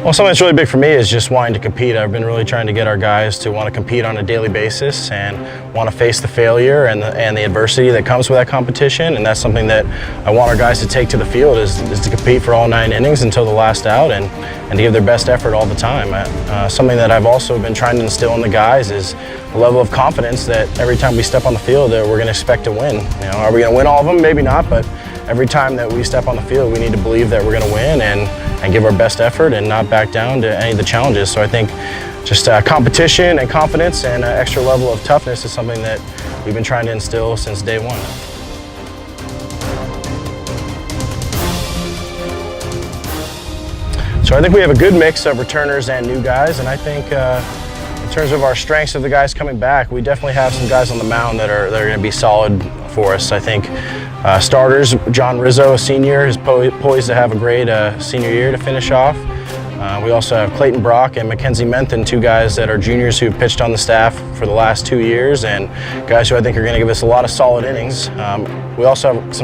Well, something that's really big for me is just wanting to compete. I've been really trying to get our guys to want to compete on a daily basis and want to face the failure and the adversity that comes with that competition. And that's something that I want our guys to take to the field is to compete for all 9 innings until the last out and to give their best effort all the time. Something that I've also been trying to instill in the guys is a level of confidence that every time we step on the field that we're going to expect to win. Are we going to win all of them? Maybe not, but every time that we step on the field, we need to believe that we're going to win and give our best effort and not back down to any of the challenges. So I think just competition and confidence and an extra level of toughness is something that we've been trying to instill since day one. So I think we have a good mix of returners and new guys, and I think in terms of our strengths of the guys coming back, we definitely have some guys on the mound that are going to be solid for us. I think starters, John Rizzo, a senior, is poised to have a great senior year to finish off. We also have Clayton Brock and Mackenzie Menthan, 2 guys that are juniors who've pitched on the staff for the last 2 years and guys who I think are going to give us a lot of solid innings. We also have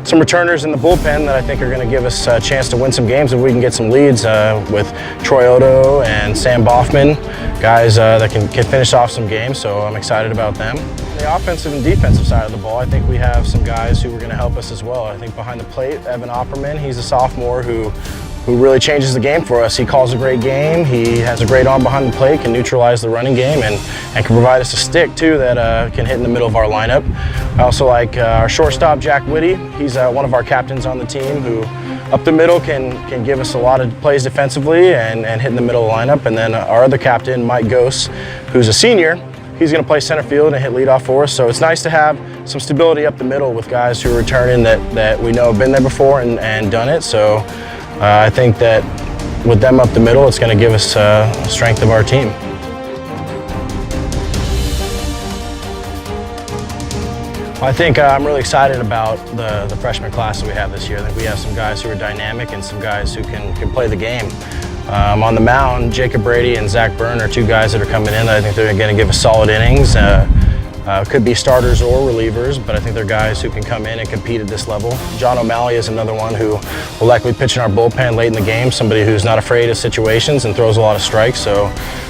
some returners in the bullpen that I think are going to give us a chance to win some games if we can get some leads with Troy Odo and Sam Boffman, guys that can finish off some games, so I'm excited about them. The offensive and defensive side of the ball, I think we have some guys who are going to help us as well. I think behind the plate, Evan Opperman, he's a sophomore who really changes the game for us. He calls a great game, he has a great arm behind the plate, can neutralize the running game, and can provide us a stick too that can hit in the middle of our lineup. I also like our shortstop, Jack Whitty. He's one of our captains on the team who up the middle can give us a lot of plays defensively and hit in the middle of the lineup. And then our other captain, Mike Gose, who's a senior, he's going to play center field and hit leadoff for us. So it's nice to have some stability up the middle with guys who are returning that we know have been there before and done it. So I think that with them up the middle, it's going to give us strength of our team. I think I'm really excited about the freshman class that we have this year. I think we have some guys who are dynamic and some guys who can play the game. On the mound, Jacob Brady and Zach Byrne are 2 guys that are coming in that I think they're going to give us solid innings. Could be starters or relievers, but I think they're guys who can come in and compete at this level. John O'Malley is another one who will likely pitch in our bullpen late in the game, somebody who's not afraid of situations and throws a lot of strikes. So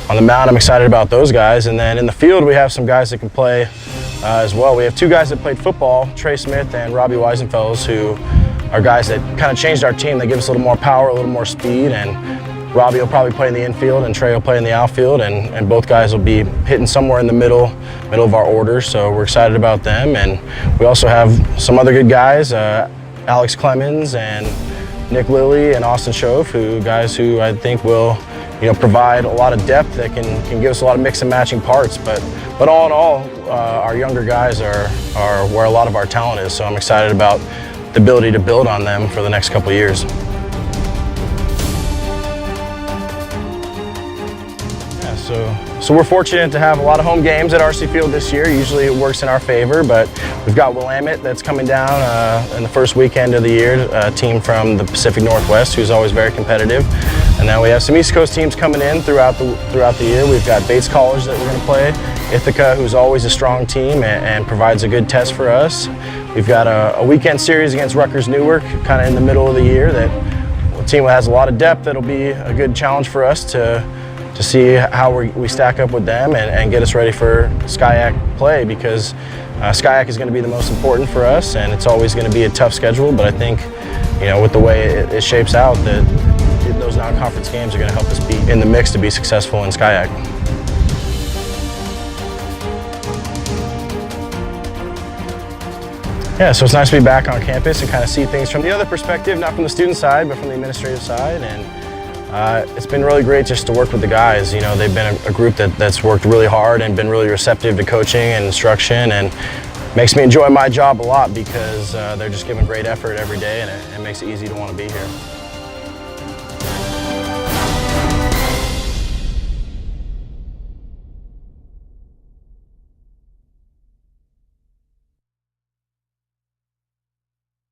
on the mound, I'm excited about those guys. And then in the field, we have some guys that can play as well. We have 2 guys that played football, Trey Smith and Robbie Weisenfels, who are guys that kind of changed our team. They give us a little more power, a little more speed, and Robbie will probably play in the infield and Trey will play in the outfield, and both guys will be hitting somewhere in the middle of our order, so we're excited about them. And we also have some other good guys, Alex Clemens and Nick Lilly and Austin Shove, guys who I think will provide a lot of depth that can give us a lot of mix and matching parts. But all in all, our younger guys are where a lot of our talent is, so I'm excited about the ability to build on them for the next couple of years. So we're fortunate to have a lot of home games at RC Field this year. Usually it works in our favor, but we've got Willamette that's coming down in the first weekend of the year, a team from the Pacific Northwest who's always very competitive. And then we have some East Coast teams coming in throughout the year. We've got Bates College that we're going to play, Ithaca, who's always a strong team and provides a good test for us. We've got a weekend series against Rutgers Newark, kind of in the middle of the year, that a team that has a lot of depth that'll be a good challenge for us to see how we stack up with them and get us ready for SCIAC play, because SCIAC is going to be the most important for us, and it's always going to be a tough schedule. But I think, with the way it shapes out, that those non-conference games are going to help us be in the mix to be successful in SCIAC. Yeah, so it's nice to be back on campus and kind of see things from the other perspective, not from the student side, but from the administrative side. And it's been really great just to work with the guys. They've been a group that's worked really hard and been really receptive to coaching and instruction, and makes me enjoy my job a lot because they're just giving great effort every day, and it makes it easy to want to be here.